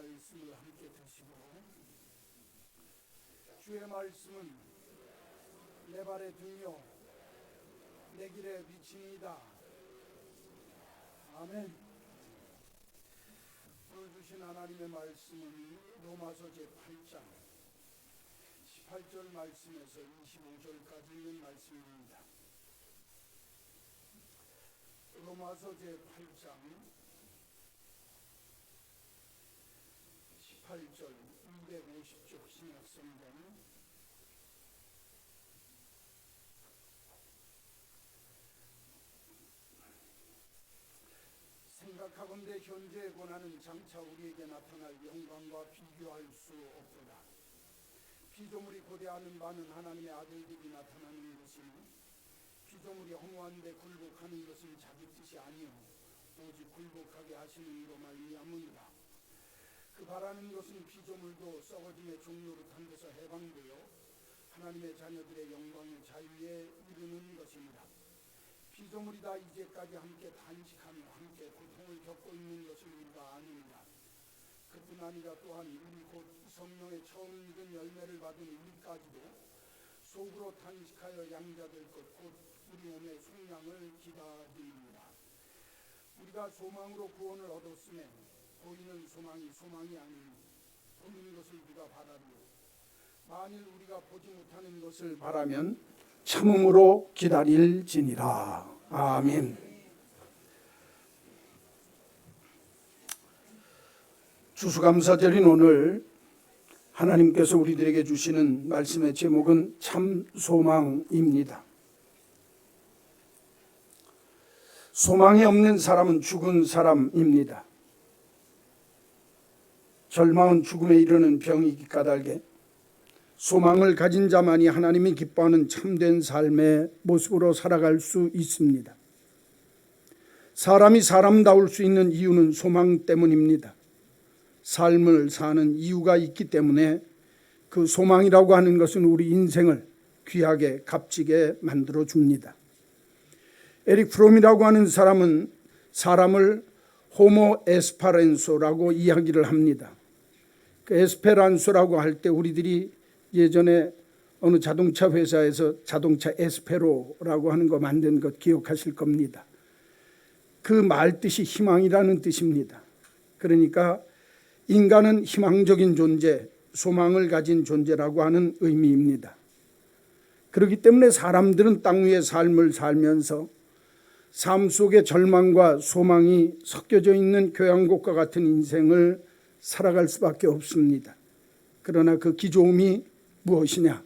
말씀을 함께 드시고, 주의 말씀은 내 발의 등이요 내 길의 빛이니이다. 아멘. 오늘 주신 하나님의 말씀은 로마서 제8장 18절 말씀에서 25절까지 있는 말씀입니다. 로마서 제8장 18절 250쪽 신약성경 생각하건대 현재의 고난은 장차 우리에게 나타날 영광과 비교할 수 없도다. 피조물이 고대하는 바는 하나님의 아들들이 나타나는 것이니 피조물이 허무한데 굴복하는 것은 자기 뜻이 아니요 오직 굴복하게 하시는 이로 말미암으니라. 그 바라는 것은 피조물도 썩어짐의 종로릇한 데서 해방되어 하나님의 자녀들의 영광의 자유에 이르는 것입니다. 피조물이 다 이제까지 함께 단식하며 함께 고통을 겪고 있는 것을 우리가 아느니라. 그뿐 아니라 또한 우리 곧 성령의 처음 익은 열매를 받은 우리까지도 속으로 탄식하여 양자될 것 곧 우리 몸의 속량을 기다립니다. 우리가 소망으로 구원을 얻었음에 보이는 소망이 소망이 아니니 보는 것을 누가 바라리요. 만일 우리가 보지 못하는 것을 바라면 참음으로 기다릴지니라. 아멘. 추수감사절인 오늘 하나님께서 우리들에게 주시는 말씀의 제목은 참 소망입니다. 소망이 없는 사람은 죽은 사람입니다. 절망은 죽음에 이르는 병이기 까닭에 소망을 가진 자만이 하나님이 기뻐하는 참된 삶의 모습으로 살아갈 수 있습니다. 사람이 사람다울 수 있는 이유는 소망 때문입니다. 삶을 사는 이유가 있기 때문에 그 소망이라고 하는 것은 우리 인생을 귀하게 값지게 만들어 줍니다. 에릭 프롬이라고 하는 사람은 사람을 호모 에스페란소라고 이야기를 합니다. 그 에스페란소라고 할 때 우리들이 예전에 어느 자동차 회사에서 자동차 에스페로라고 하는 거 만든 것 기억하실 겁니다. 그 말 뜻이 희망이라는 뜻입니다. 그러니까 인간은 희망적인 존재, 소망을 가진 존재라고 하는 의미입니다. 그렇기 때문에 사람들은 땅 위의 삶을 살면서 삶 속에 절망과 소망이 섞여져 있는 교양곡과 같은 인생을 살아갈 수밖에 없습니다. 그러나 그 기조음이 무엇이냐?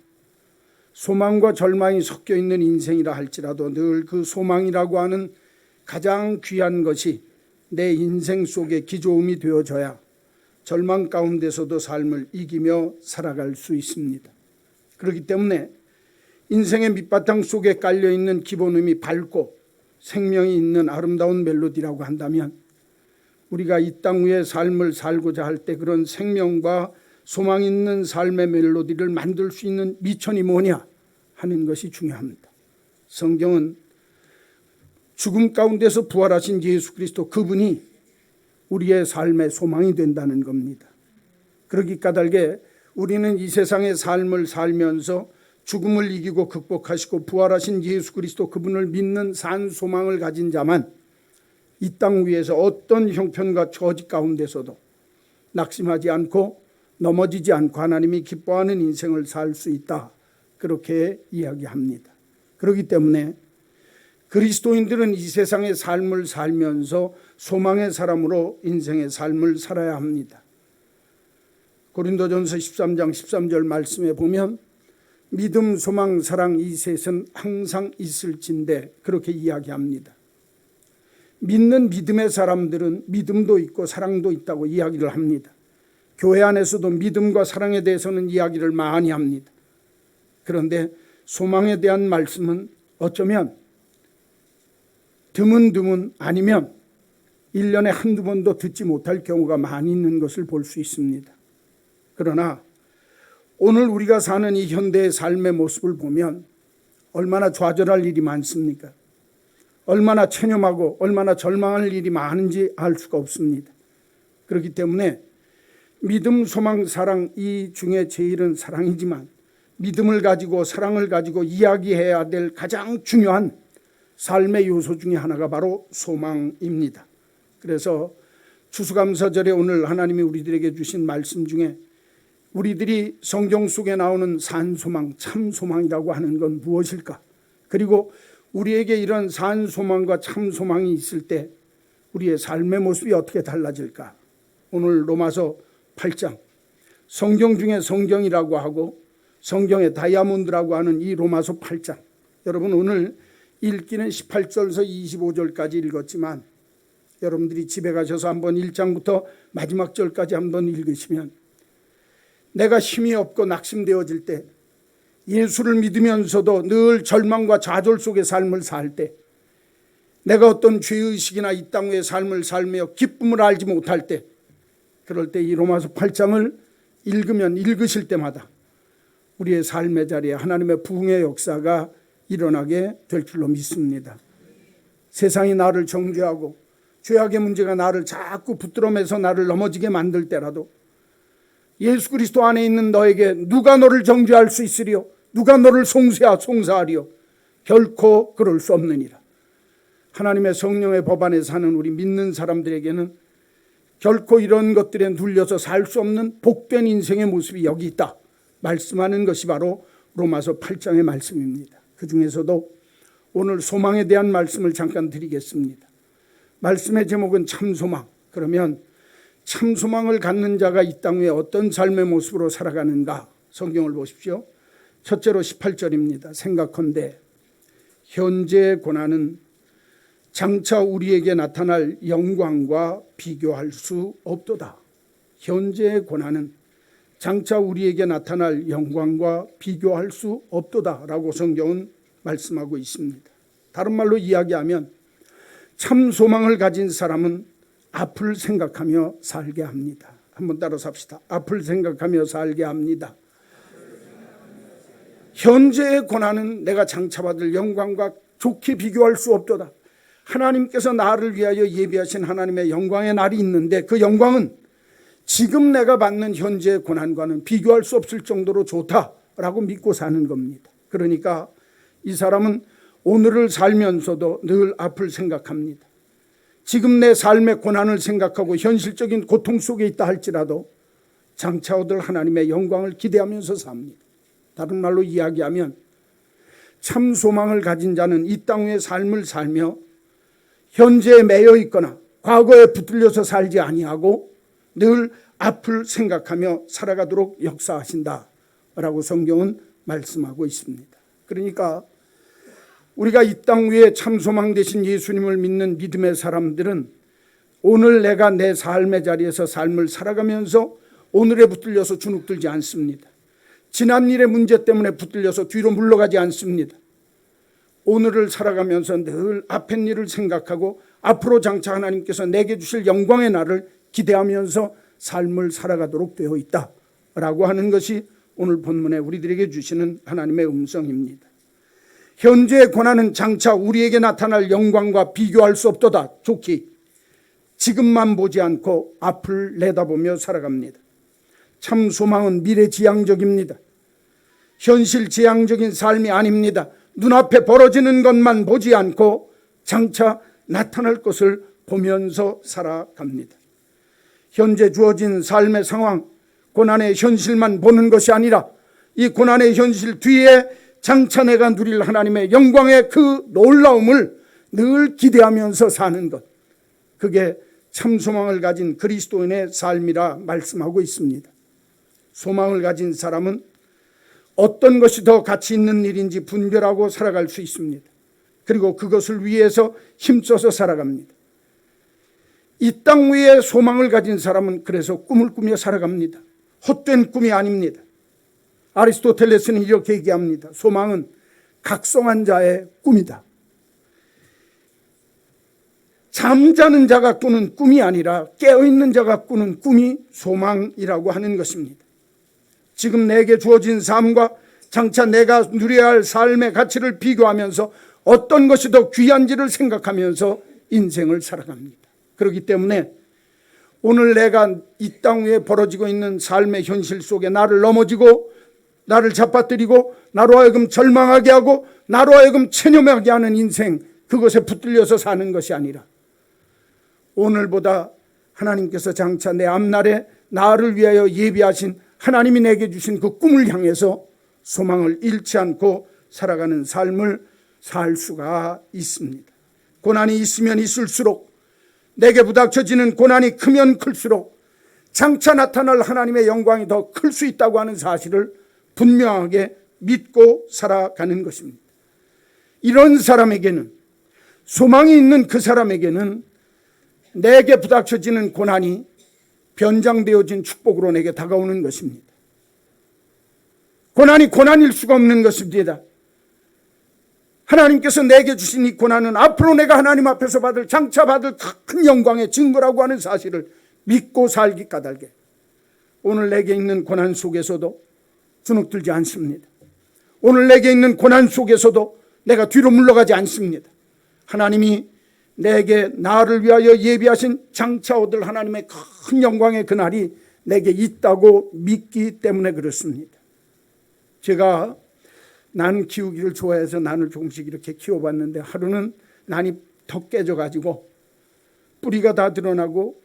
소망과 절망이 섞여 있는 인생이라 할지라도 늘 그 소망이라고 하는 가장 귀한 것이 내 인생 속의 기조음이 되어져야 절망 가운데서도 삶을 이기며 살아갈 수 있습니다. 그렇기 때문에 인생의 밑바탕 속에 깔려있는 기본음이 밝고 생명이 있는 아름다운 멜로디라고 한다면 우리가 이 땅 위에 삶을 살고자 할 때 그런 생명과 소망 있는 삶의 멜로디를 만들 수 있는 미천이 뭐냐 하는 것이 중요합니다. 성경은 죽음 가운데서 부활하신 예수 그리스도 그분이 우리의 삶의 소망이 된다는 겁니다. 그러기 까닭에 우리는 이 세상의 삶을 살면서 죽음을 이기고 극복하시고 부활하신 예수 그리스도 그분을 믿는 산 소망을 가진 자만 이 땅 위에서 어떤 형편과 처지 가운데서도 낙심하지 않고 넘어지지 않고 하나님이 기뻐하는 인생을 살 수 있다. 그렇게 이야기합니다. 그렇기 때문에 그리스도인들은 이 세상의 삶을 살면서 소망의 사람으로 인생의 삶을 살아야 합니다. 고린도전서 13장 13절 말씀에 보면 믿음, 소망, 사랑 이 셋은 항상 있을진데 그렇게 이야기합니다. 믿는 믿음의 사람들은 믿음도 있고 사랑도 있다고 이야기를 합니다. 교회 안에서도 믿음과 사랑에 대해서는 이야기를 많이 합니다. 그런데 소망에 대한 말씀은 어쩌면 드문드문 아니면 1년에 한두 번도 듣지 못할 경우가 많이 있는 것을 볼 수 있습니다. 그러나 오늘 우리가 사는 이 현대의 삶의 모습을 보면 얼마나 좌절할 일이 많습니까? 얼마나 체념하고 얼마나 절망할 일이 많은지 알 수가 없습니다. 그렇기 때문에 믿음, 소망, 사랑 이 중에 제일은 사랑이지만 믿음을 가지고 사랑을 가지고 이야기해야 될 가장 중요한 삶의 요소 중에 하나가 바로 소망입니다. 그래서 추수감사절에 오늘 하나님이 우리들에게 주신 말씀 중에 우리들이 성경 속에 나오는 산소망, 참소망이라고 하는 건 무엇일까? 그리고 우리에게 이런 산소망과 참소망이 있을 때 우리의 삶의 모습이 어떻게 달라질까? 오늘 로마서 8장, 성경 중에 성경이라고 하고 성경의 다이아몬드라고 하는 이 로마서 8장, 여러분 오늘 읽기는 18절에서 25절까지 읽었지만 여러분들이 집에 가셔서 한번 1장부터 마지막 절까지 한번 읽으시면 내가 힘이 없고 낙심되어질 때, 예수를 믿으면서도 늘 절망과 좌절 속의 삶을 살 때, 내가 어떤 죄의식이나 이 땅의 삶을 살며 기쁨을 알지 못할 때, 그럴 때 이 로마서 8장을 읽으면 읽으실 때마다 우리의 삶의 자리에 하나님의 부흥의 역사가 일어나게 될 줄로 믿습니다. 세상이 나를 정죄하고 죄악의 문제가 나를 자꾸 붙들어매서 나를 넘어지게 만들 때라도 예수 그리스도 안에 있는 너에게 누가 너를 정죄할 수 있으리요? 누가 너를 송사하리요? 결코 그럴 수 없느니라. 하나님의 성령의 법 안에 사는 우리 믿는 사람들에게는 결코 이런 것들에 눌려서 살 수 없는 복된 인생의 모습이 여기 있다 말씀하는 것이 바로 로마서 8장의 말씀입니다. 그 중에서도 오늘 소망에 대한 말씀을 잠깐 드리겠습니다. 말씀의 제목은 참소망. 그러면 참소망을 갖는 자가 이 땅 위에 어떤 삶의 모습으로 살아가는가? 성경을 보십시오. 첫째로 18절입니다. 생각컨대 현재의 고난은 장차 우리에게 나타날 영광과 비교할 수 없도다. 현재의 고난은 장차 우리에게 나타날 영광과 비교할 수 없도다 라고 성경은 말씀하고 있습니다. 다른 말로 이야기하면 참 소망을 가진 사람은 앞을 생각하며 살게 합니다. 한번 따라서 합시다. 앞을 생각하며 살게 합니다. 현재의 고난은 내가 장차 받을 영광과 좋게 비교할 수 없도다. 하나님께서 나를 위하여 예비하신 하나님의 영광의 날이 있는데 그 영광은 지금 내가 받는 현재의 고난과는 비교할 수 없을 정도로 좋다라고 믿고 사는 겁니다. 그러니까 이 사람은 오늘을 살면서도 늘 앞을 생각합니다. 지금 내 삶의 고난을 생각하고 현실적인 고통 속에 있다 할지라도 장차 얻을 하나님의 영광을 기대하면서 삽니다. 다른 말로 이야기하면 참 소망을 가진 자는 이 땅의 삶을 살며 현재에 매여 있거나 과거에 붙들려서 살지 아니하고 늘 앞을 생각하며 살아가도록 역사하신다라고 성경은 말씀하고 있습니다. 그러니까 우리가 이 땅 위에 참 소망 되신 예수님을 믿는 믿음의 사람들은 오늘 내가 내 삶의 자리에서 삶을 살아가면서 오늘에 붙들려서 주눅들지 않습니다. 지난 일의 문제 때문에 붙들려서 뒤로 물러가지 않습니다. 오늘을 살아가면서 늘 앞의 일을 생각하고 앞으로 장차 하나님께서 내게 주실 영광의 날을 기대하면서 삶을 살아가도록 되어 있다라고 하는 것이 오늘 본문에 우리들에게 주시는 하나님의 음성입니다. 현재의 고난은 장차 우리에게 나타날 영광과 비교할 수 없도다. 좋기 지금만 보지 않고 앞을 내다보며 살아갑니다. 참 소망은 미래지향적입니다. 현실지향적인 삶이 아닙니다. 눈앞에 벌어지는 것만 보지 않고 장차 나타날 것을 보면서 살아갑니다. 현재 주어진 삶의 상황, 고난의 현실만 보는 것이 아니라 이 고난의 현실 뒤에 장차 내가 누릴 하나님의 영광의 그 놀라움을 늘 기대하면서 사는 것, 그게 참 소망을 가진 그리스도인의 삶이라 말씀하고 있습니다. 소망을 가진 사람은 어떤 것이 더 가치 있는 일인지 분별하고 살아갈 수 있습니다. 그리고 그것을 위해서 힘써서 살아갑니다. 이 땅 위에 소망을 가진 사람은 그래서 꿈을 꾸며 살아갑니다. 헛된 꿈이 아닙니다. 아리스토텔레스는 이렇게 얘기합니다. 소망은 각성한 자의 꿈이다. 잠자는 자가 꾸는 꿈이 아니라 깨어있는 자가 꾸는 꿈이 소망이라고 하는 것입니다. 지금 내게 주어진 삶과 장차 내가 누려야 할 삶의 가치를 비교하면서 어떤 것이 더 귀한지를 생각하면서 인생을 살아갑니다. 그렇기 때문에 오늘 내가 이 땅 위에 벌어지고 있는 삶의 현실 속에 나를 넘어지고 나를 잡아뜨리고 나로 하여금 절망하게 하고 나로 하여금 체념하게 하는 인생, 그것에 붙들려서 사는 것이 아니라 오늘보다 하나님께서 장차 내 앞날에 나를 위하여 예비하신, 하나님이 내게 주신 그 꿈을 향해서 소망을 잃지 않고 살아가는 삶을 살 수가 있습니다. 고난이 있으면 있을수록, 내게 부닥쳐지는 고난이 크면 클수록 장차 나타날 하나님의 영광이 더 클 수 있다고 하는 사실을 분명하게 믿고 살아가는 것입니다. 이런 사람에게는, 소망이 있는 그 사람에게는 내게 부닥쳐지는 고난이 변장되어진 축복으로 내게 다가오는 것입니다. 고난이 고난일 수가 없는 것입니다. 하나님께서 내게 주신 이 고난은 앞으로 내가 하나님 앞에서 장차 받을 큰 영광의 증거라고 하는 사실을 믿고 살기 까닭에 오늘 내게 있는 고난 속에서도 주눅들지 않습니다. 오늘 내게 있는 고난 속에서도 내가 뒤로 물러가지 않습니다. 하나님이 내게 나를 위하여 예비하신 장차 얻을 하나님의 큰 영광의 그날이 내게 있다고 믿기 때문에 그렇습니다. 제가 난 키우기를 좋아해서 난을 조금씩 이렇게 키워봤는데 하루는 난이 더 깨져가지고 뿌리가 다 드러나고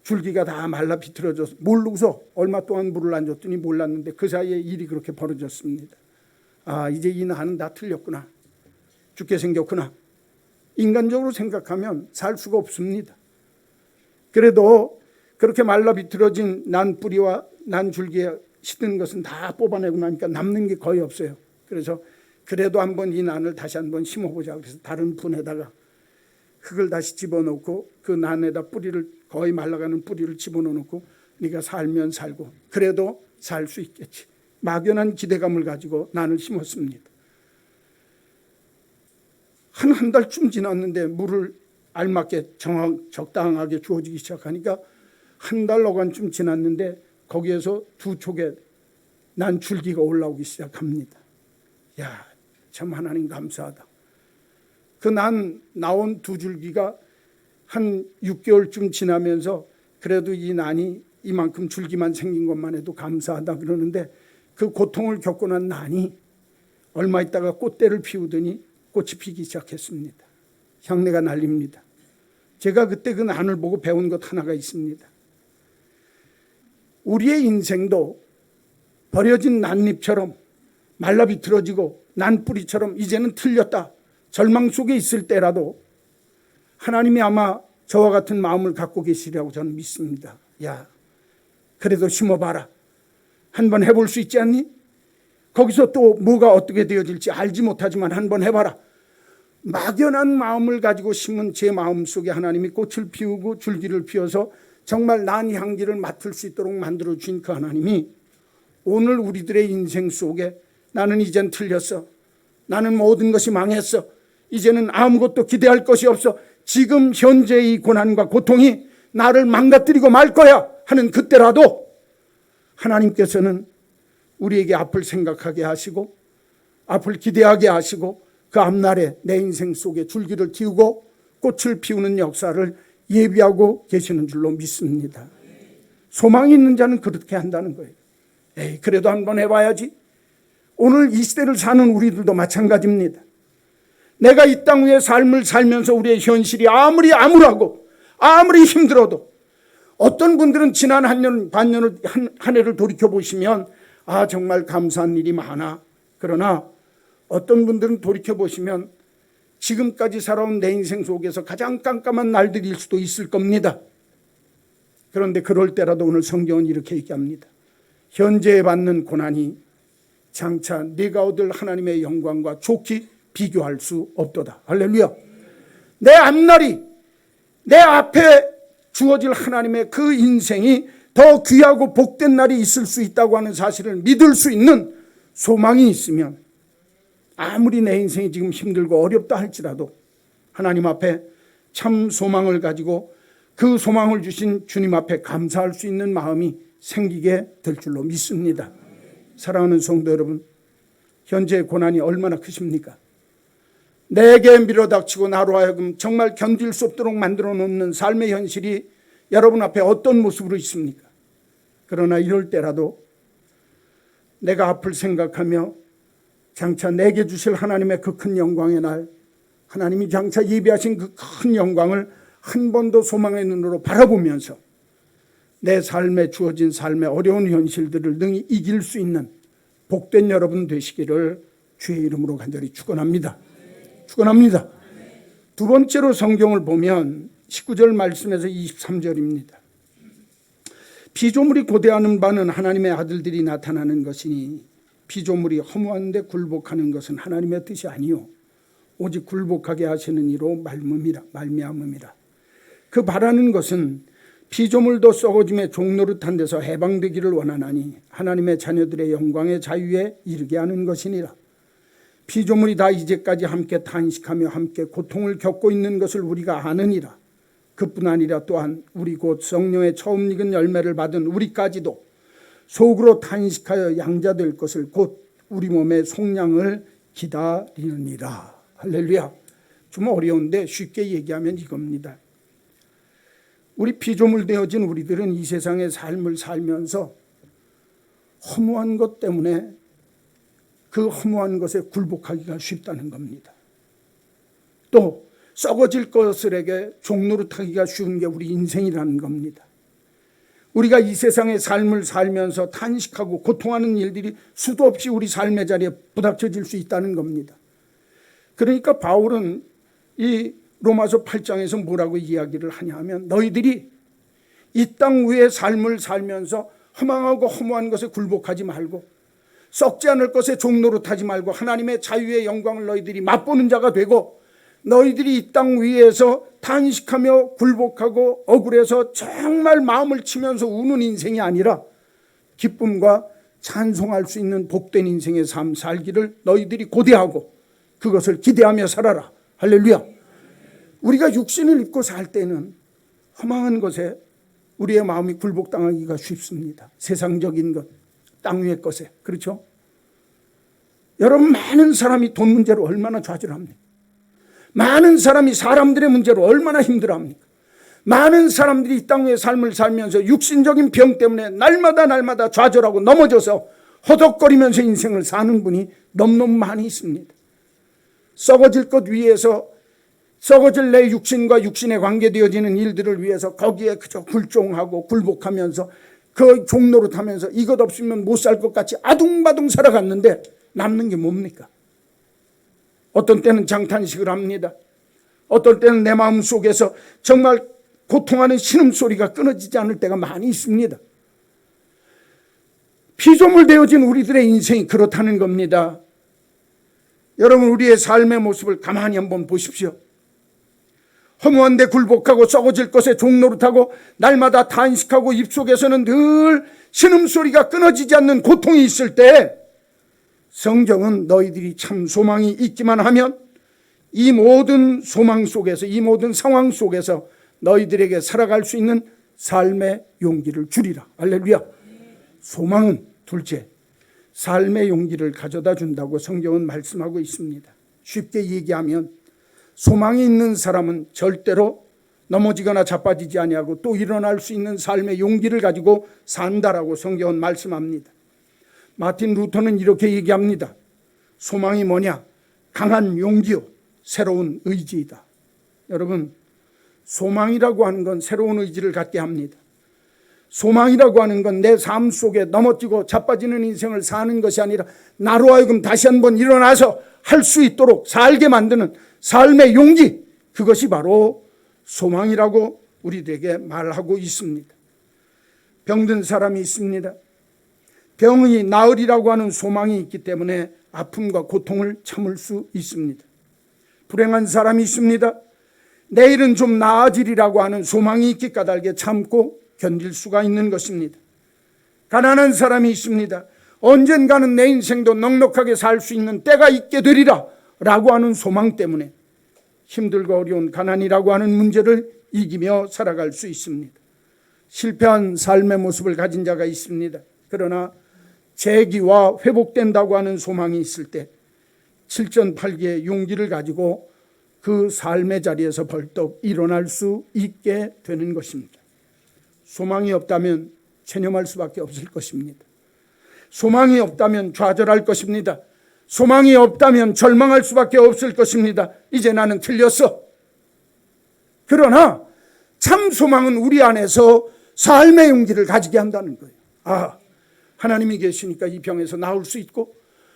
줄기가 다 말라 비틀어져서 모르고서 얼마 동안 물을 안 줬더니 몰랐는데 그 사이에 일이 그렇게 벌어졌습니다. 아, 이제 이 난은 다 틀렸구나. 죽게 생겼구나. 인간적으로 생각하면 살 수가 없습니다. 그래도 그렇게 말라 비틀어진 난 뿌리와 난 줄기에 시든 것은 다 뽑아내고 나니까 남는 게 거의 없어요. 그래서 그래도 한번 이 난을 다시 한번 심어보자. 그래서 다른 분에다가 흙을 다시 집어넣고 그 난에다 뿌리를, 거의 말라가는 뿌리를 집어넣고 네가 살면 살고 그래도 살 수 있겠지. 막연한 기대감을 가지고 난을 심었습니다. 한 달쯤 지났는데 물을 알맞게 적당하게 주어지기 시작하니까 한 달 어간쯤 지났는데 거기에서 두 촉에 난 줄기가 올라오기 시작합니다. 야, 참 하나님 감사하다. 그 난 나온 두 줄기가 한 6개월쯤 지나면서 그래도 이 난이 이만큼 줄기만 생긴 것만 해도 감사하다 그러는데 그 고통을 겪고 난 난이 얼마 있다가 꽃대를 피우더니 꽃이 피기 시작했습니다. 향내가 날립니다. 제가 그때 그 난을 보고 배운 것 하나가 있습니다. 우리의 인생도 버려진 난잎처럼 말라 비틀어지고 난뿌리처럼 이제는 틀렸다, 절망 속에 있을 때라도 하나님이 아마 저와 같은 마음을 갖고 계시리라고 저는 믿습니다. 야, 그래도 심어봐라. 한번 해볼 수 있지 않니? 거기서 또 뭐가 어떻게 되어질지 알지 못하지만 한번 해봐라. 막연한 마음을 가지고 심은 제 마음속에 하나님이 꽃을 피우고 줄기를 피워서 정말 난 향기를 맡을 수 있도록 만들어주신 그 하나님이 오늘 우리들의 인생 속에 나는 이젠 틀렸어, 나는 모든 것이 망했어, 이제는 아무것도 기대할 것이 없어, 지금 현재의 이 고난과 고통이 나를 망가뜨리고 말 거야 하는 그때라도 하나님께서는 우리에게 앞을 생각하게 하시고 앞을 기대하게 하시고 그 앞날에 내 인생 속에 줄기를 틔우고 꽃을 피우는 역사를 예비하고 계시는 줄로 믿습니다. 소망이 있는 자는 그렇게 한다는 거예요. 에이, 그래도 한번 해봐야지. 오늘 이 시대를 사는 우리들도 마찬가지입니다. 내가 이 땅 위에 삶을 살면서 우리의 현실이 아무리 암울하고 아무리 힘들어도 어떤 분들은 지난 반년을 한 해를 돌이켜보시면 아, 정말 감사한 일이 많아. 그러나 어떤 분들은 돌이켜보시면 지금까지 살아온 내 인생 속에서 가장 깜깜한 날들일 수도 있을 겁니다. 그런데 그럴 때라도 오늘 성경은 이렇게 얘기합니다. 현재에 받는 고난이 장차 네가 얻을 하나님의 영광과 좋게 비교할 수 없도다. 할렐루야. 내 앞날이, 내 앞에 주어질 하나님의 그 인생이 더 귀하고 복된 날이 있을 수 있다고 하는 사실을 믿을 수 있는 소망이 있으면 아무리 내 인생이 지금 힘들고 어렵다 할지라도 하나님 앞에 참 소망을 가지고 그 소망을 주신 주님 앞에 감사할 수 있는 마음이 생기게 될 줄로 믿습니다. 사랑하는 성도 여러분, 현재의 고난이 얼마나 크십니까? 내게 밀어닥치고 나로 하여금 정말 견딜 수 없도록 만들어 놓는 삶의 현실이 여러분 앞에 어떤 모습으로 있습니까? 그러나 이럴 때라도 내가 앞을 생각하며 장차 내게 주실 하나님의 그 큰 영광의 날, 하나님이 장차 예비하신 그 큰 영광을 한 번 더 소망의 눈으로 바라보면서 내 삶에 주어진 삶의 어려운 현실들을 능히 이길 수 있는 복된 여러분 되시기를 주의 이름으로 간절히 축원합니다. 축원합니다. 두 번째로 성경을 보면 19절 말씀에서 23절입니다. 피조물이 고대하는 바는 하나님의 아들들이 나타나는 것이니 피조물이 허무한데 굴복하는 것은 하나님의 뜻이 아니요 오직 굴복하게 하시는 이로 말미암음이라. 그 바라는 것은 피조물도 썩어짐의 종노릇한 데서 해방되기를 원하나니 하나님의 자녀들의 영광의 자유에 이르게 하는 것이니라. 피조물이 다 이제까지 함께 탄식하며 함께 고통을 겪고 있는 것을 우리가 아느니라. 그뿐 아니라 또한 우리 곧 성령의 처음 익은 열매를 받은 우리까지도 속으로 탄식하여 양자될 것을 곧 우리 몸의 속량을 기다리느니라. 할렐루야. 좀 어려운데 쉽게 얘기하면 이겁니다. 우리 피조물 되어진 우리들은 이 세상의 삶을 살면서 허무한 것 때문에 그 허무한 것에 굴복하기가 쉽다는 겁니다. 또 썩어질 것을에게 종노릇하기가 쉬운 게 우리 인생이라는 겁니다. 우리가 이 세상의 삶을 살면서 탄식하고 고통하는 일들이 수도 없이 우리 삶의 자리에 부닥쳐질 수 있다는 겁니다. 그러니까 바울은 이 로마서 8장에서 뭐라고 이야기를 하냐 하면 너희들이 이 땅 위의 삶을 살면서 허망하고 허무한 것에 굴복하지 말고 썩지 않을 것에 종노릇하지 말고 하나님의 자유의 영광을 너희들이 맛보는 자가 되고 너희들이 이 땅 위에서 탄식하며 굴복하고 억울해서 정말 마음을 치면서 우는 인생이 아니라 기쁨과 찬송할 수 있는 복된 인생의 삶 살기를 너희들이 고대하고 그것을 기대하며 살아라. 할렐루야. 우리가 육신을 입고 살 때는 허망한 것에 우리의 마음이 굴복당하기가 쉽습니다. 세상적인 것, 땅 위의 것에. 그렇죠? 여러분, 많은 사람이 돈 문제로 얼마나 좌절합니까? 많은 사람이 사람들의 문제로 얼마나 힘들어합니까? 많은 사람들이 이 땅 위의 삶을 살면서 육신적인 병 때문에 날마다 좌절하고 넘어져서 허덕거리면서 인생을 사는 분이 너무너무 많이 있습니다. 썩어질 것 위해서 썩어질 내 육신과 육신에 관계되어지는 일들을 위해서 거기에 그저 굴종하고 굴복하면서 그 종노릇하면서 이것 없으면 못 살 것 같이 아둥바둥 살아갔는데 남는 게 뭡니까? 어떤 때는 장탄식을 합니다. 어떤 때는 내 마음 속에서 정말 고통하는 신음소리가 끊어지지 않을 때가 많이 있습니다. 피조물 되어진 우리들의 인생이 그렇다는 겁니다. 여러분, 우리의 삶의 모습을 가만히 한번 보십시오. 허무한데 굴복하고 썩어질 것에 종노릇하고 날마다 탄식하고 입속에서는 늘 신음소리가 끊어지지 않는 고통이 있을 때 성경은 너희들이 참 소망이 있기만 하면 이 모든 소망 속에서 이 모든 상황 속에서 너희들에게 살아갈 수 있는 삶의 용기를 주리라. 할렐루야. 소망은 둘째, 삶의 용기를 가져다 준다고 성경은 말씀하고 있습니다. 쉽게 얘기하면 소망이 있는 사람은 절대로 넘어지거나 자빠지지 아니하고 또 일어날 수 있는 삶의 용기를 가지고 산다라고 성경은 말씀합니다. 마틴 루터는 이렇게 얘기합니다. 소망이 뭐냐? 강한 용기요, 새로운 의지이다. 여러분, 소망이라고 하는 건 새로운 의지를 갖게 합니다. 소망이라고 하는 건 내 삶 속에 넘어지고 자빠지는 인생을 사는 것이 아니라 나로 하여금 다시 한번 일어나서 할 수 있도록 살게 만드는 삶의 용기, 그것이 바로 소망이라고 우리들에게 말하고 있습니다. 병든 사람이 있습니다. 병이 나으리라고 하는 소망이 있기 때문에 아픔과 고통을 참을 수 있습니다. 불행한 사람이 있습니다. 내일은 좀 나아지리라고 하는 소망이 있기 까닭에 참고 견딜 수가 있는 것입니다. 가난한 사람이 있습니다. 언젠가는 내 인생도 넉넉하게 살 수 있는 때가 있게 되리라 라고 하는 소망 때문에 힘들고 어려운 가난이라고 하는 문제를 이기며 살아갈 수 있습니다. 실패한 삶의 모습을 가진 자가 있습니다. 그러나 재기와 회복된다고 하는 소망이 있을 때 7전8기의 용기를 가지고 그 삶의 자리에서 벌떡 일어날 수 있게 되는 것입니다. 소망이 없다면 체념할 수밖에 없을 것입니다. 소망이 없다면 좌절할 것입니다. 소망이 없다면 절망할 수밖에 없을 것입니다. 이제 나는 틀렸어. 그러나 참 소망은 우리 안에서 삶의 용기를 가지게 한다는 거예요. 아, 하나님이 계시니까 이 병에서 나올 수 있고,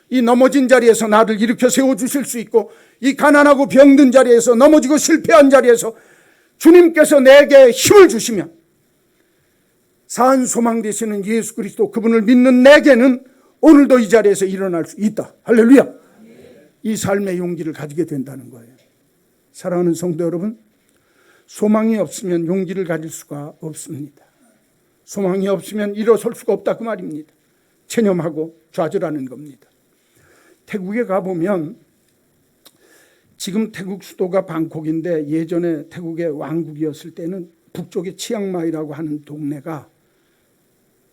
이 넘어진 자리에서 나를 일으켜 세워주실 수 있고, 이 가난하고 병든 자리에서, 넘어지고 실패한 자리에서 주님께서 내게 힘을 주시면, 산 소망 되시는 예수 그리스도 그분을 믿는 내게는 오늘도 이 자리에서 일어날 수 있다. 할렐루야. 이 삶의 용기를 가지게 된다는 거예요. 사랑하는 성도 여러분, 소망이 없으면 용기를 가질 수가 없습니다. 소망이 없으면 일어설 수가 없다 그 말입니다. 체념하고 좌절하는 겁니다. 태국에 가보면, 지금 태국 수도가 방콕인데 예전에 태국의 왕국이었을 때는 북쪽의 치앙마이라고 하는 동네가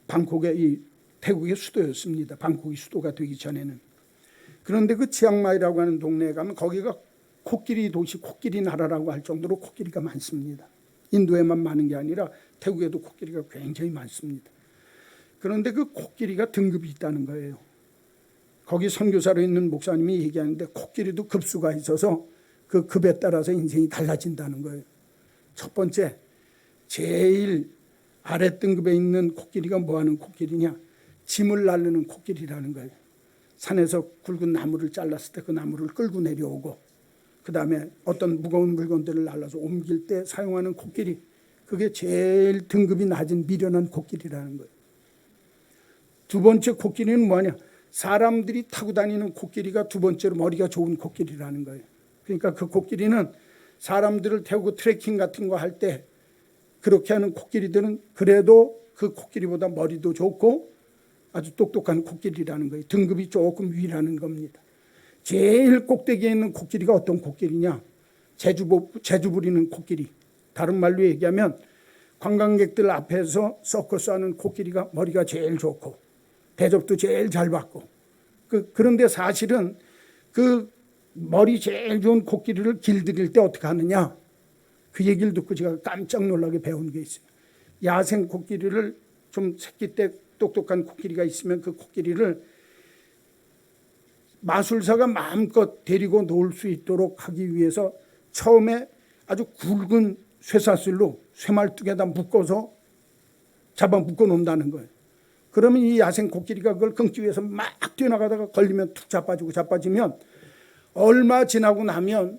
방콕의 이 태국의 수도였습니다. 방콕이 수도가 되기 전에는. 그런데 그 치앙마이라고 하는 동네에 가면 거기가 코끼리 도시, 코끼리 나라라고 할 정도로 코끼리가 많습니다. 인도에만 많은 게 아니라 태국에도 코끼리가 굉장히 많습니다. 그런데 그 코끼리가 등급이 있다는 거예요. 거기 선교사로 있는 목사님이 얘기하는데 코끼리도 급수가 있어서 그 급에 따라서 인생이 달라진다는 거예요. 첫 번째, 제일 아래 등급에 있는 코끼리가 뭐하는 코끼리냐? 짐을 나르는 코끼리라는 거예요. 산에서 굵은 나무를 잘랐을 때 그 나무를 끌고 내려오고, 그 다음에 어떤 무거운 물건들을 날라서 옮길 때 사용하는 코끼리, 그게 제일 등급이 낮은 미련한 코끼리라는 거예요. 두 번째 코끼리는 뭐냐? 사람들이 타고 다니는 코끼리가 두 번째로 머리가 좋은 코끼리라는 거예요. 그러니까 그 코끼리는 사람들을 태우고 트레킹 같은 거 할 때 그렇게 하는 코끼리들은 그래도 그 코끼리보다 머리도 좋고 아주 똑똑한 코끼리라는 거예요. 등급이 조금 위라는 겁니다. 제일 꼭대기에 있는 코끼리가 어떤 코끼리냐? 재주 부리는 코끼리. 다른 말로 얘기하면 관광객들 앞에서 서커스 하는 코끼리가 머리가 제일 좋고 대접도 제일 잘 받고, 그런데 사실은 그 머리 제일 좋은 코끼리를 길들일 때 어떻게 하느냐? 그 얘기를 듣고 제가 깜짝 놀라게 배운 게 있어요. 야생 코끼리를, 좀 새끼 때 똑똑한 코끼리가 있으면 그 코끼리를 마술사가 마음껏 데리고 놀 수 있도록 하기 위해서 처음에 아주 굵은 쇠사슬로 쇠말뚝에다 묶어서 잡아 묶어 놓는다는 거예요. 그러면 이 야생 코끼리가 그걸 끊기 위해서 막 뛰어나가다가 걸리면 툭 자빠지면 얼마 지나고 나면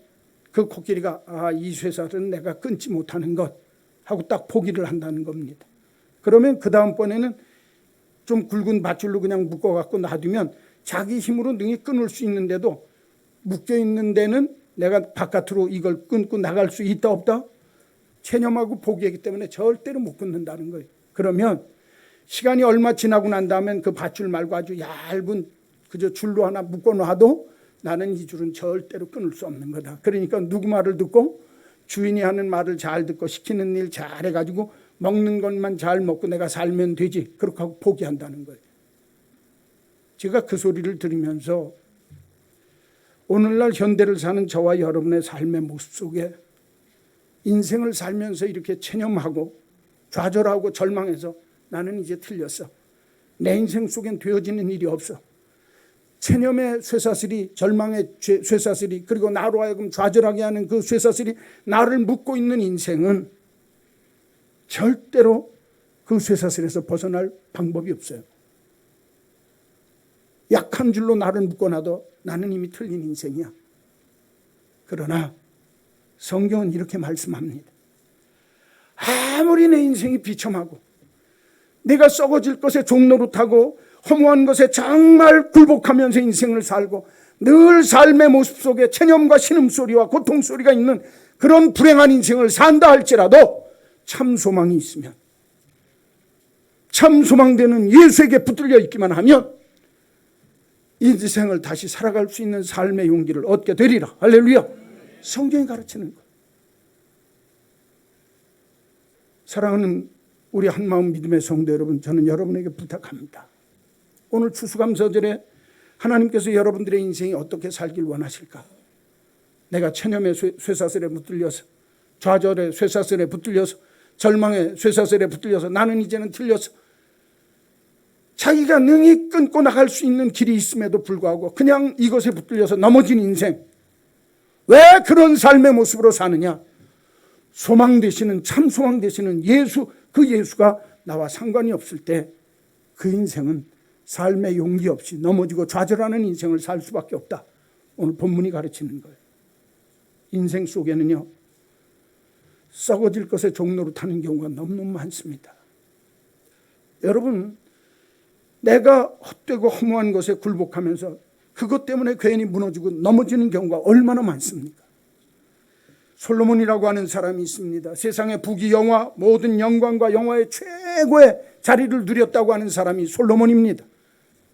그 코끼리가 이 쇠사슬은 내가 끊지 못하는 것 하고 딱 포기를 한다는 겁니다. 그러면 그 다음번에는 좀 굵은 밧줄로 그냥 묶어갖고 놔두면 자기 힘으로 능히 끊을 수 있는데도 묶여있는 데는 내가 바깥으로 이걸 끊고 나갈 수 있다 없다? 체념하고 포기하기 때문에 절대로 못 끊는다는 거예요. 그러면 시간이 얼마 지나고 난 다음엔 그 밧줄 말고 아주 얇은 그저 줄로 하나 묶어놔도 나는 이 줄은 절대로 끊을 수 없는 거다. 그러니까 누구 말을 듣고? 주인이 하는 말을 잘 듣고 시키는 일 잘해가지고 먹는 것만 잘 먹고 내가 살면 되지. 그렇게 하고 포기한다는 거예요. 제가 그 소리를 들으면서 오늘날 현대를 사는 저와 여러분의 삶의 모습 속에 인생을 살면서 이렇게 체념하고 좌절하고 절망해서 나는 이제 틀렸어. 내 인생 속엔 되어지는 일이 없어. 체념의 쇠사슬이, 절망의 쇠사슬이, 그리고 나로 하여금 좌절하게 하는 그 쇠사슬이 나를 묶고 있는 인생은 절대로 그 쇠사슬에서 벗어날 방법이 없어요. 약한 줄로 나를 묶어놔도 나는 이미 틀린 인생이야. 그러나 성경은 이렇게 말씀합니다. 아무리 내 인생이 비참하고 내가 썩어질 것에 종노릇하고 허무한 것에 정말 굴복하면서 인생을 살고 늘 삶의 모습 속에 체념과 신음소리와 고통소리가 있는 그런 불행한 인생을 산다 할지라도 참 소망이 있으면, 참 소망되는 예수에게 붙들려 있기만 하면 인생을 다시 살아갈 수 있는 삶의 용기를 얻게 되리라. 할렐루야. 성경이 가르치는 것. 사랑하는 우리 한마음 믿음의 성도 여러분, 저는 여러분에게 부탁합니다. 오늘 추수감사절에 하나님께서 여러분들의 인생이 어떻게 살길 원하실까? 내가 체념의 쇠사슬에 붙들려서, 좌절의 쇠사슬에 붙들려서 절망의 쇠사슬에 붙들려서 나는 이제는 틀렸어. 자기가 능히 끊고 나갈 수 있는 길이 있음에도 불구하고 그냥 이것에 붙들려서 넘어진 인생. 왜 그런 삶의 모습으로 사느냐? 소망 되시는, 참 소망 되시는 예수, 그 예수가 나와 상관이 없을 때 그 인생은 삶의 용기 없이 넘어지고 좌절하는 인생을 살 수밖에 없다. 오늘 본문이 가르치는 거예요. 인생 속에는요, 썩어질 것의 종로로 타는 경우가 너무너무 많습니다. 여러분, 내가 헛되고 허무한 것에 굴복하면서 그것 때문에 괜히 무너지고 넘어지는 경우가 얼마나 많습니까? 솔로몬이라고 하는 사람이 있습니다. 세상의 부귀 영화, 모든 영광과 영화의 최고의 자리를 누렸다고 하는 사람이 솔로몬입니다.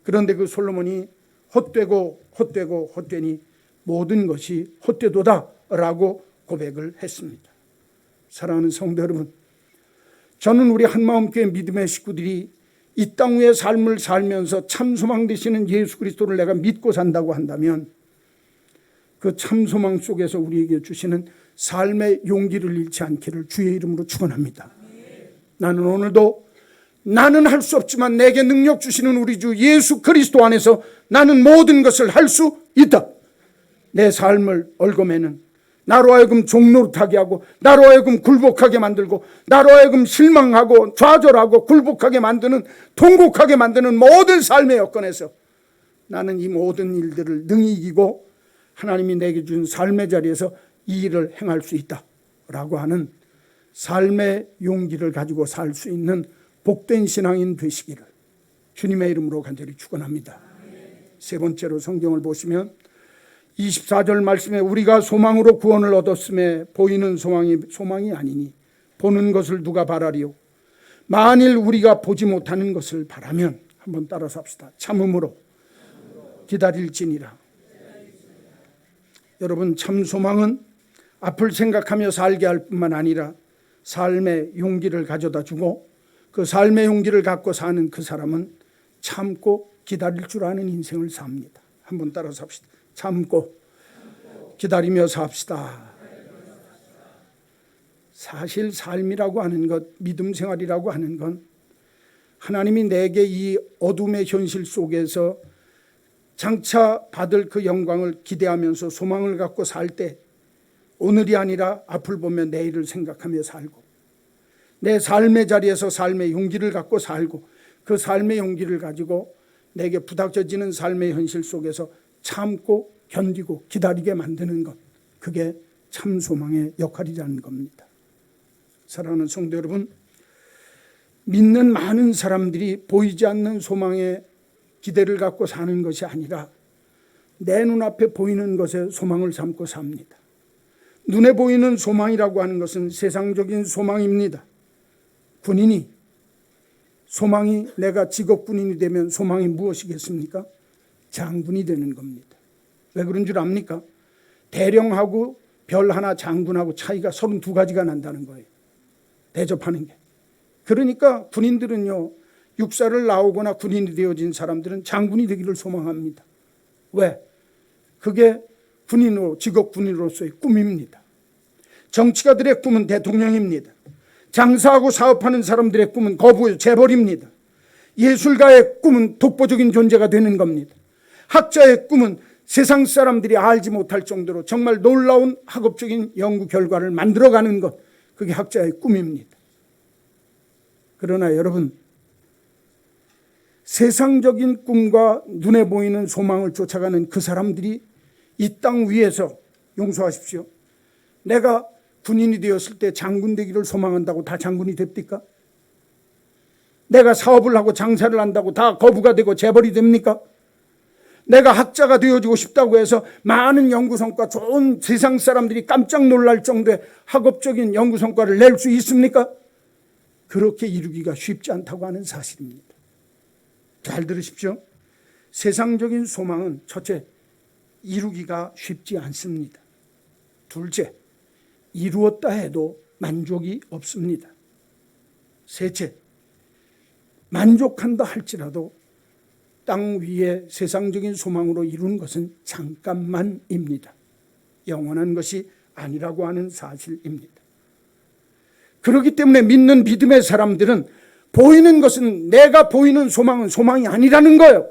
그런데 그 솔로몬이 헛되니 모든 것이 헛되도다라고 고백을 했습니다. 사랑하는 성도 여러분, 저는 우리 한마음교회 믿음의 식구들이 이 땅 위의 삶을 살면서 참 소망 되시는 예수 그리스도를 내가 믿고 산다고 한다면 그 참 소망 속에서 우리에게 주시는 삶의 용기를 잃지 않기를 주의 이름으로 축원합니다. 나는 오늘도 나는 할 수 없지만 내게 능력 주시는 우리 주 예수 그리스도 안에서 나는 모든 것을 할 수 있다. 내 삶을 얽어매는, 나로 하여금 종노릇하게 하고, 나로 하여금 굴복하게 만들고, 나로 하여금 실망하고 좌절하고 굴복하게 만드는, 통곡하게 만드는 모든 삶의 여건에서 나는 이 모든 일들을 능히 이기고 하나님이 내게 준 삶의 자리에서 이 일을 행할 수 있다라고 하는 삶의 용기를 가지고 살 수 있는 복된 신앙인 되시기를 주님의 이름으로 간절히 축원합니다. 세 번째로 성경을 보시면 24절 말씀에 우리가 소망으로 구원을 얻었음에 보이는 소망이 아니니 보는 것을 누가 바라리요? 만일 우리가 보지 못하는 것을 바라면, 한번 따라서 합시다. 참음으로 기다릴지니라. 여러분, 참 소망은 앞을 생각하며 살게 할 뿐만 아니라 삶의 용기를 가져다 주고 그 삶의 용기를 갖고 사는 그 사람은 참고 기다릴 줄 아는 인생을 삽니다. 한번 따라서 합시다. 참고 기다리며 삽시다. 사실 삶이라고 하는 것, 믿음 생활이라고 하는 건 하나님이 내게 이 어둠의 현실 속에서 장차 받을 그 영광을 기대하면서 소망을 갖고 살 때 오늘이 아니라 앞을 보며 내일을 생각하며 살고 내 삶의 자리에서 삶의 용기를 갖고 살고 그 삶의 용기를 가지고 내게 부닥쳐지는 삶의 현실 속에서 참고 견디고 기다리게 만드는 것, 그게 참 소망의 역할이라는 겁니다. 사랑하는 성도 여러분, 믿는 많은 사람들이 보이지 않는 소망의 기대를 갖고 사는 것이 아니라 내 눈앞에 보이는 것에 소망을 삼고 삽니다. 눈에 보이는 소망이라고 하는 것은 세상적인 소망입니다. 군인이 소망이, 내가 직업 군인이 되면 소망이 무엇이겠습니까? 장군이 되는 겁니다. 왜 그런 줄 압니까? 대령하고 별 하나 장군하고 차이가 32가지가 난다는 거예요. 대접하는 게. 그러니까 군인들은요, 육사를 나오거나 군인이 되어진 사람들은 장군이 되기를 소망합니다. 왜? 그게 군인으로, 직업 군인으로서의 꿈입니다. 정치가들의 꿈은 대통령입니다. 장사하고 사업하는 사람들의 꿈은 거부, 재벌입니다. 예술가의 꿈은 독보적인 존재가 되는 겁니다. 학자의 꿈은 세상 사람들이 알지 못할 정도로 정말 놀라운 학업적인 연구 결과를 만들어가는 것, 그게 학자의 꿈입니다. 그러나 여러분, 세상적인 꿈과 눈에 보이는 소망을 쫓아가는 그 사람들이 이 땅 위에서, 용서하십시오, 내가 군인이 되었을 때 장군 되기를 소망한다고 다 장군이 됩니까? 내가 사업을 하고 장사를 한다고 다 거부가 되고 재벌이 됩니까? 내가 학자가 되어지고 싶다고 해서 많은 연구 성과, 좋은 세상 사람들이 깜짝 놀랄 정도의 학업적인 연구 성과를 낼 수 있습니까? 그렇게 이루기가 쉽지 않다고 하는 사실입니다. 잘 들으십시오. 세상적인 소망은 첫째, 이루기가 쉽지 않습니다. 둘째, 이루었다 해도 만족이 없습니다. 셋째, 만족한다 할지라도 땅 위에 세상적인 소망으로 이루는 것은 잠깐만입니다. 영원한 것이 아니라고 하는 사실입니다. 그렇기 때문에 믿는 믿음의 사람들은 보이는 것은, 내가 보이는 소망은 소망이 아니라는 거예요.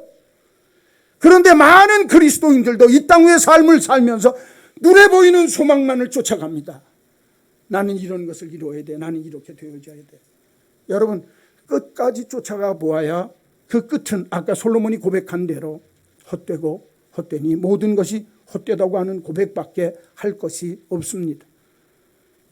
그런데 많은 그리스도인들도 이 땅의 삶을 살면서 눈에 보이는 소망만을 쫓아갑니다. 나는 이런 것을 이루어야 돼. 나는 이렇게 되어져야 돼. 여러분, 끝까지 쫓아가 보아야 그 끝은 아까 솔로몬이 고백한 대로 헛되고 헛되니 모든 것이 헛되다고 하는 고백밖에 할 것이 없습니다.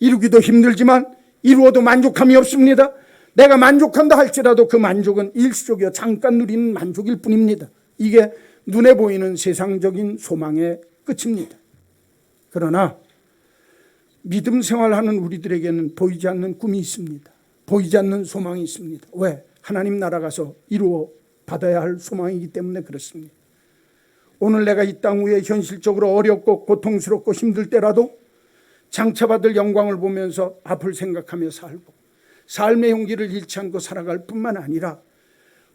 이루기도 힘들지만 이루어도 만족함이 없습니다. 내가 만족한다 할지라도 그 만족은 일시적이요 잠깐 누리는 만족일 뿐입니다. 이게 눈에 보이는 세상적인 소망의 끝입니다. 그러나 믿음 생활하는 우리들에게는 보이지 않는 꿈이 있습니다. 보이지 않는 소망이 있습니다. 왜? 하나님 나라 가서 이루어 받아야 할 소망이기 때문에 그렇습니다. 오늘 내가 이 땅 위에 현실적으로 어렵고 고통스럽고 힘들 때라도 장차받을 영광을 보면서 앞을 생각하며 살고 삶의 용기를 잃지 않고 살아갈 뿐만 아니라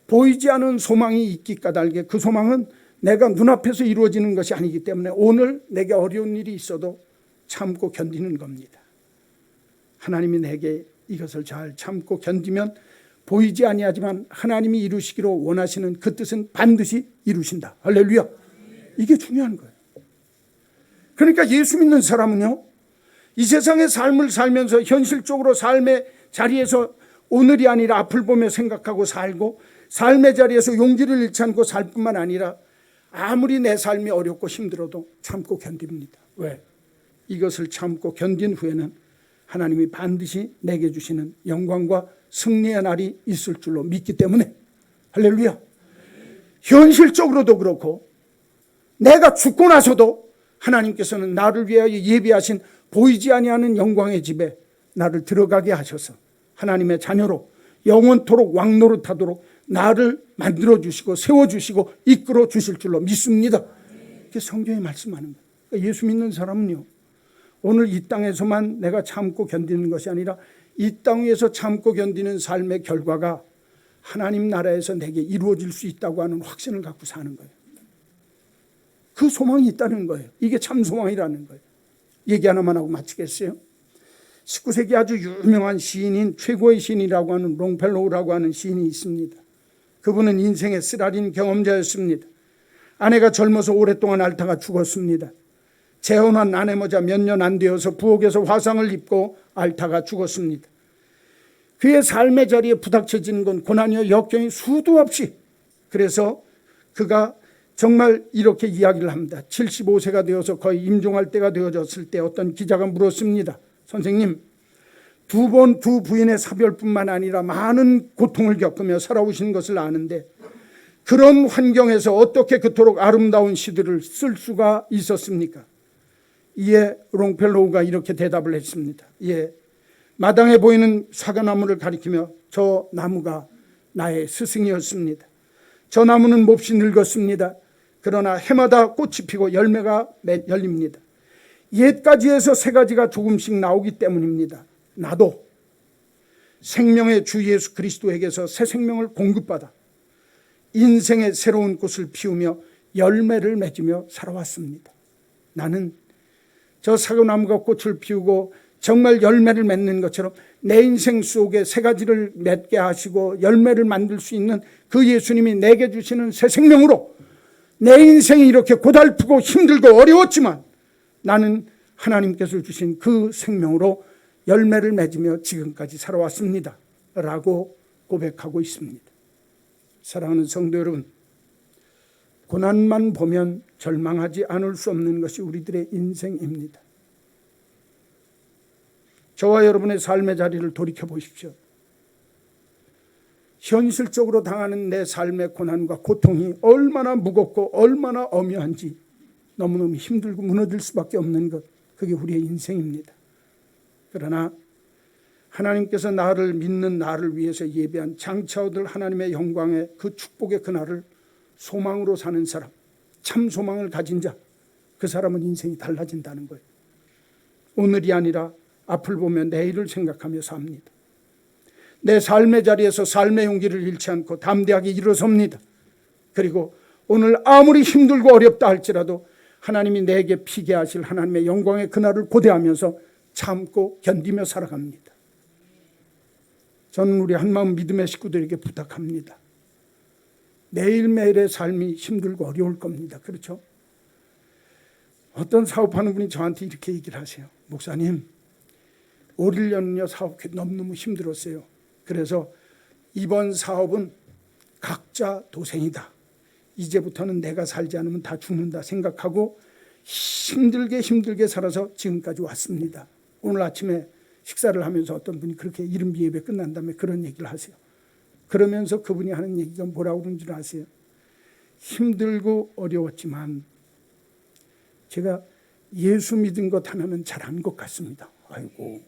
보이지 않은 소망이 있기 까닭에 그 소망은 내가 눈앞에서 이루어지는 것이 아니기 때문에 오늘 내게 어려운 일이 있어도 참고 견디는 겁니다. 하나님이 내게 이것을 잘 참고 견디면 보이지 아니하지만 하나님이 이루시기로 원하시는 그 뜻은 반드시 이루신다. 할렐루야. 이게 중요한 거예요. 그러니까 예수 믿는 사람은요, 이 세상의 삶을 살면서 현실적으로 삶의 자리에서 오늘이 아니라 앞을 보며 생각하고 살고 삶의 자리에서 용기를 잃지 않고 살 뿐만 아니라 아무리 내 삶이 어렵고 힘들어도 참고 견딥니다. 왜? 이것을 참고 견딘 후에는 하나님이 반드시 내게 주시는 영광과 승리의 날이 있을 줄로 믿기 때문에 할렐루야. 현실적으로도 그렇고 내가 죽고 나서도 하나님께서는 나를 위하여 예비하신 보이지 아니하는 영광의 집에 나를 들어가게 하셔서 하나님의 자녀로 영원토록 왕노릇하도록 나를 만들어주시고 세워주시고 이끌어 주실 줄로 믿습니다. 이게 성경이 말씀하는 거예요. 그러니까 예수 믿는 사람은요, 오늘 이 땅에서만 내가 참고 견디는 것이 아니라 이 땅에서 참고 견디는 삶의 결과가 하나님 나라에서 내게 이루어질 수 있다고 하는 확신을 갖고 사는 거예요. 그 소망이 있다는 거예요. 이게 참 소망이라는 거예요. 얘기 하나만 하고 마치겠어요. 19세기 아주 유명한 시인인, 최고의 시인이라고 하는 롱펠로우라고 하는 시인이 있습니다. 그분은 인생의 쓰라린 경험자였습니다. 아내가 젊어서 오랫동안 앓다가 죽었습니다. 재혼한 아내모자 몇 년 안 되어서 부엌에서 화상을 입고 앓다가 죽었습니다. 그의 삶의 자리에 부닥쳐지는 건 고난이요 역경이 수도 없이, 그래서 그가 정말 이렇게 이야기를 합니다. 75세가 되어서 거의 임종할 때가 되어졌을 때 어떤 기자가 물었습니다. 선생님, 두 번 두 부인의 사별뿐만 아니라 많은 고통을 겪으며 살아오신 것을 아는데 그런 환경에서 어떻게 그토록 아름다운 시들을 쓸 수가 있었습니까? 이에 롱펠로우가 이렇게 대답을 했습니다. 예, 마당에 보이는 사과나무를 가리키며 저 나무가 나의 스승이었습니다. 저 나무는 몹시 늙었습니다. 그러나 해마다 꽃이 피고 열매가 열립니다. 옛가지에서 새가지가 조금씩 나오기 때문입니다. 나도 생명의 주 예수 그리스도에게서 새 생명을 공급받아 인생의 새로운 꽃을 피우며 열매를 맺으며 살아왔습니다. 나는 저 사과나무가 꽃을 피우고 정말 열매를 맺는 것처럼 내 인생 속에 새 가지를 맺게 하시고 열매를 만들 수 있는 그 예수님이 내게 주시는 새 생명으로 내 인생이 이렇게 고달프고 힘들고 어려웠지만 나는 하나님께서 주신 그 생명으로 열매를 맺으며 지금까지 살아왔습니다 라고 고백하고 있습니다. 사랑하는 성도 여러분, 고난만 보면 절망하지 않을 수 없는 것이 우리들의 인생입니다. 저와 여러분의 삶의 자리를 돌이켜 보십시오. 현실적으로 당하는 내 삶의 고난과 고통이 얼마나 무겁고 얼마나 엄연한지 너무너무 힘들고 무너질 수밖에 없는 것, 그게 우리의 인생입니다. 그러나 하나님께서 나를 믿는 나를 위해서 예비한 장차 얻을 하나님의 영광의 그 축복의 그날을 소망으로 사는 사람, 참 소망을 가진 자, 그 사람은 인생이 달라진다는 거예요. 오늘이 아니라 앞을 보며 내일을 생각하며 삽니다. 내 삶의 자리에서 삶의 용기를 잃지 않고 담대하게 일어섭니다. 그리고 오늘 아무리 힘들고 어렵다 할지라도 하나님이 내게 피게 하실 하나님의 영광의 그날을 고대하면서 참고 견디며 살아갑니다. 저는 우리 한마음 믿음의 식구들에게 부탁합니다. 매일매일의 삶이 힘들고 어려울 겁니다. 그렇죠? 어떤 사업하는 분이 저한테 이렇게 얘기를 하세요. 목사님, 올 1년은요 사업이 너무너무 힘들었어요. 그래서 이번 사업은 각자 도생이다. 이제부터는 내가 살지 않으면 다 죽는다 생각하고 힘들게 살아서 지금까지 왔습니다. 오늘 아침에 식사를 하면서 어떤 분이 그렇게 이른비 예배 끝난 다음에 그런 얘기를 하세요. 그러면서 그분이 하는 얘기가 뭐라고 그러는 줄 아세요? 힘들고 어려웠지만 제가 예수 믿은 것 하나는 잘한 것 같습니다. 아이고,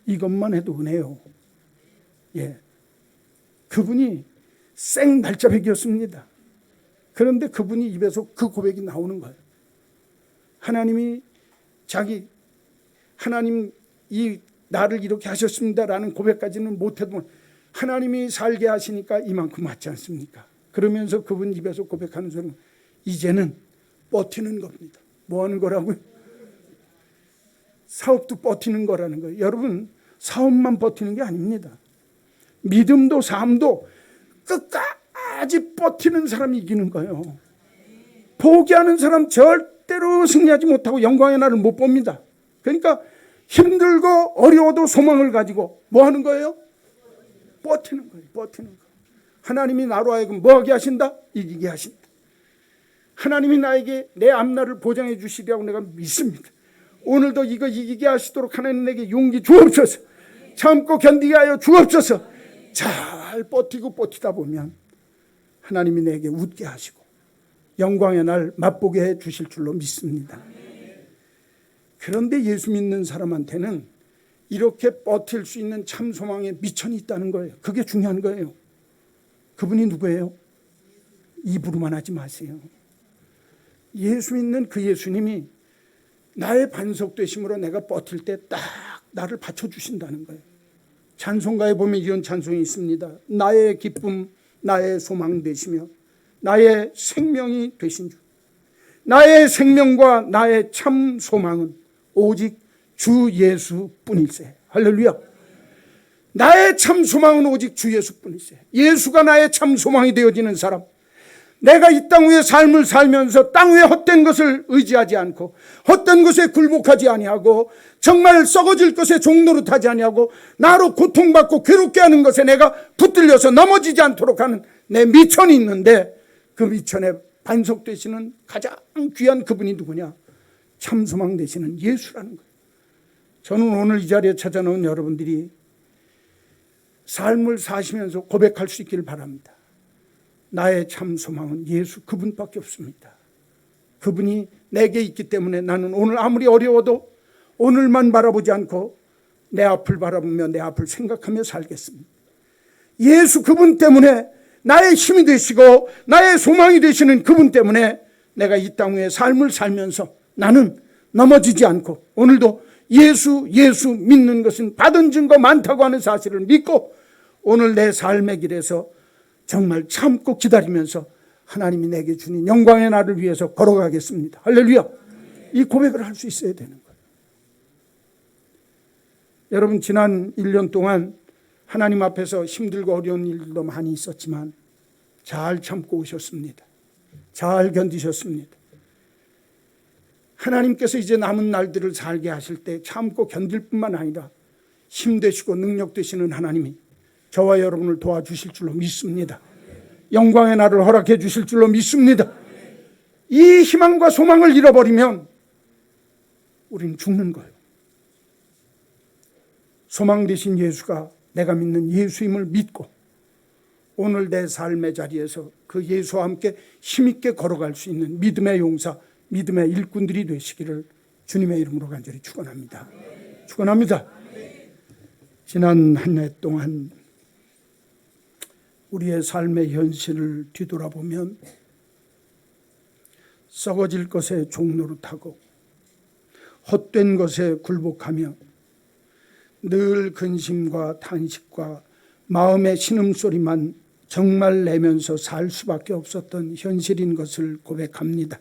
이것만 해도 은혜요. 예, 그분이 생 발자백이었습니다. 그런데 그분이 입에서 그 고백이 나오는 거예요. 하나님 이 나를 이렇게 하셨습니다라는 고백까지는 못해도 하나님이 살게 하시니까 이만큼 맞지 않습니까? 그러면서 그분 입에서 고백하는 소리는 이제는 버티는 겁니다. 뭐 하는 거라고요? 사업도 버티는 거라는 거예요. 여러분, 사업만 버티는 게 아닙니다. 믿음도 삶도 끝까지 버티는 사람이 이기는 거예요. 포기하는 사람 절대로 승리하지 못하고 영광의 날을 못 봅니다. 그러니까 힘들고 어려워도 소망을 가지고 뭐 하는 거예요? 버티는 거예요. 버티는 거. 하나님이 나로 하여금 뭐 하게 하신다? 이기게 하신다. 하나님이 나에게 내 앞날을 보장해 주시리라고 내가 믿습니다. 오늘도 이거 이기게 하시도록 하나님 내게 용기 주옵소서. 참고 견디게 하여 주옵소서. 잘 버티다 보면 하나님이 내게 웃게 하시고 영광의 날 맛보게 해 주실 줄로 믿습니다. 그런데 예수 믿는 사람한테는 이렇게 버틸 수 있는 참 소망의 미천이 있다는 거예요. 그게 중요한 거예요. 그분이 누구예요? 입으로만 하지 마세요. 예수 믿는 그 예수님이 나의 반석 되심으로 내가 버틸 때 딱 나를 받쳐주신다는 거예요. 찬송가에 보면 이런 찬송이 있습니다. 나의 기쁨, 나의 소망 되시며 나의 생명이 되신 주. 나의 생명과 나의 참 소망은 오직 주 예수뿐일세. 할렐루야. 나의 참 소망은 오직 주 예수뿐일세. 예수가 나의 참 소망이 되어지는 사람. 내가 이 땅 위에 삶을 살면서 땅 위에 헛된 것을 의지하지 않고 헛된 것에 굴복하지 아니하고 정말 썩어질 것에 종노릇하지 아니하고 나로 고통받고 괴롭게 하는 것에 내가 붙들려서 넘어지지 않도록 하는 내 미천이 있는데 그 미천에 반석 되시는 가장 귀한 그분이 누구냐? 참소망 되시는 예수라는 거예요. 저는 오늘 이 자리에 찾아놓은 여러분들이 삶을 사시면서 고백할 수 있기를 바랍니다. 나의 참 소망은 예수 그분밖에 없습니다. 그분이 내게 있기 때문에 나는 오늘 아무리 어려워도 오늘만 바라보지 않고 내 앞을 바라보며 내 앞을 생각하며 살겠습니다. 예수 그분 때문에 나의 힘이 되시고 나의 소망이 되시는 그분 때문에 내가 이 땅 위에 삶을 살면서 나는 넘어지지 않고 오늘도 예수 믿는 것은 받은 증거 많다고 하는 사실을 믿고 오늘 내 삶의 길에서 정말 참고 기다리면서 하나님이 내게 주는 영광의 날을 위해서 걸어가겠습니다. 할렐루야. 이 고백을 할 수 있어야 되는 거예요. 여러분, 지난 1년 동안 하나님 앞에서 힘들고 어려운 일들도 많이 있었지만 잘 참고 오셨습니다. 잘 견디셨습니다. 하나님께서 이제 남은 날들을 살게 하실 때 참고 견딜 뿐만 아니라 힘 되시고 능력 되시는 하나님이 저와 여러분을 도와주실 줄로 믿습니다. 영광의 날을 허락해 주실 줄로 믿습니다. 이 희망과 소망을 잃어버리면 우리는 죽는 거예요. 소망 되신 예수가 내가 믿는 예수임을 믿고 오늘 내 삶의 자리에서 그 예수와 함께 힘있게 걸어갈 수 있는 믿음의 용사, 믿음의 일꾼들이 되시기를 주님의 이름으로 간절히 축원합니다. 축원합니다. 지난 한 해 동안 우리의 삶의 현실을 뒤돌아보면 썩어질 것에 종노릇하고 헛된 것에 굴복하며 늘 근심과 탄식과 마음의 신음소리만 정말 내면서 살 수밖에 없었던 현실인 것을 고백합니다.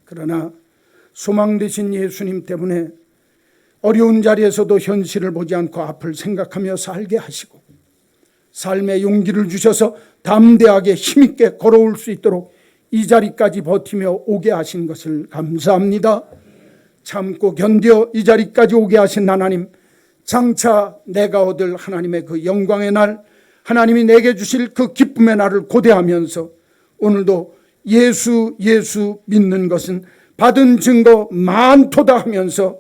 그러나 소망 되신 예수님 때문에 어려운 자리에서도 현실을 보지 않고 앞을 생각하며 살게 하시고 삶의 용기를 주셔서 담대하게 힘있게 걸어올 수 있도록 이 자리까지 버티며 오게 하신 것을 감사합니다. 참고 견뎌 이 자리까지 오게 하신 하나님, 장차 내가 얻을 하나님의 그 영광의 날, 하나님이 내게 주실 그 기쁨의 날을 고대하면서 오늘도 예수 믿는 것은 받은 증거 많도다 하면서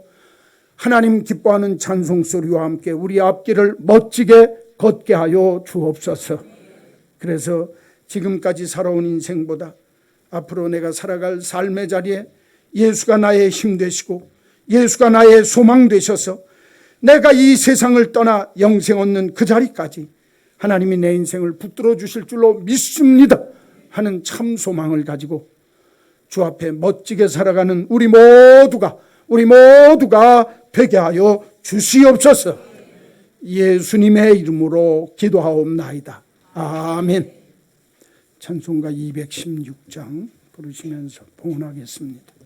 하나님 기뻐하는 찬송소리와 함께 우리 앞길을 멋지게 걷게 하여 주옵소서. 그래서 지금까지 살아온 인생보다 앞으로 내가 살아갈 삶의 자리에 예수가 나의 힘 되시고 예수가 나의 소망 되셔서 내가 이 세상을 떠나 영생 얻는 그 자리까지 하나님이 내 인생을 붙들어 주실 줄로 믿습니다 하는 참 소망을 가지고 주 앞에 멋지게 살아가는 우리 모두가 되게 하여 주시옵소서. 예수님의 이름으로 기도하옵나이다. 아멘. 찬송가 216장 부르시면서 봉헌하겠습니다.